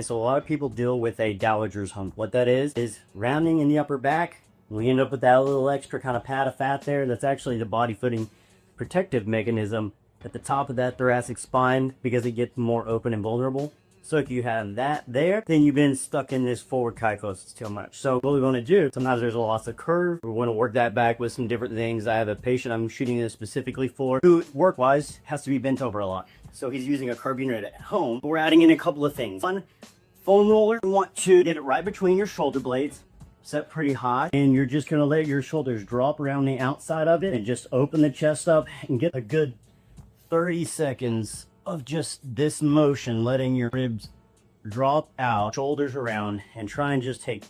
So a lot of people deal with a dowager's hump. What that is rounding in the upper back. We end up with that little extra kind of pad of fat there. That's actually the body footing protective mechanism at the top of that thoracic spine because it gets more open and vulnerable. So if you have that there, then you've been stuck in this forward kyphosis too much. So what we want to do, sometimes there's a loss of curve. We want to work that back with some different things. I have a patient I'm shooting this specifically for who work-wise has to be bent over a lot. So he's using a carb unit at home. We're adding in a couple of things. One, foam roller. You want to get it right between your shoulder blades, set pretty high, and you're just going to let your shoulders drop around the outside of it and just open the chest up and get a good 30 seconds of just this motion, letting your ribs drop out, shoulders around, and try and just take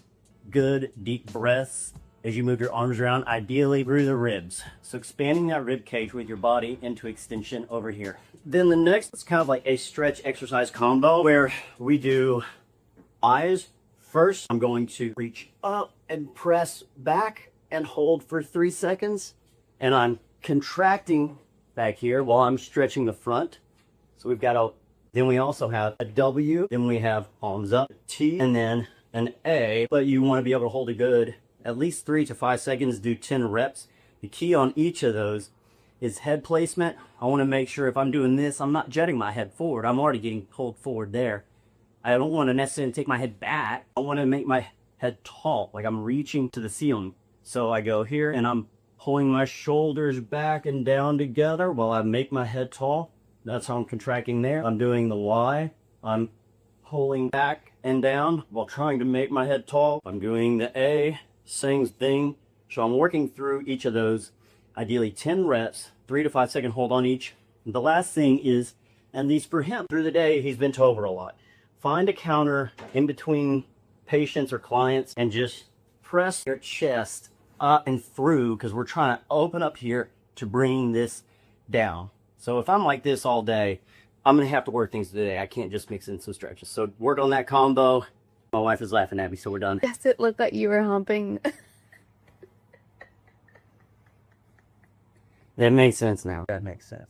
good deep breaths as you move your arms around, ideally through the ribs. So expanding that rib cage with your body into extension over here. Then the next is kind of like a stretch exercise combo where we do eyes. First, I'm going to reach up and press back and hold for 3 seconds. And I'm contracting back here while I'm stretching the front. So we've got a, then we also have a W, then we have palms up, T, and then an A. But you want to be able to hold a good at least 3 to 5 seconds, do 10 reps. The key on each of those is head placement. I want to make sure if I'm doing this, I'm not jutting my head forward. I'm already getting pulled forward there. I don't want to necessarily take my head back. I want to make my head tall, like I'm reaching to the ceiling. So I go here and I'm pulling my shoulders back and down together while I make my head tall. That's how I'm contracting there. I'm doing the Y. I'm pulling back and down while trying to make my head tall. I'm doing the A, same thing. So I'm working through each of those, ideally 10 reps, 3 to 5 second hold on each. The last thing is, and these for him, through the day, he's bent over a lot. Find a counter in between patients or clients and just press your chest up and through, because we're trying to open up here to bring this down. So if I'm like this all day, I'm going to have to work things today. I can't just mix in some stretches. So work on that combo. My wife is laughing at me, so we're done. Yes, it looked like you were humping. That makes sense now. That makes sense.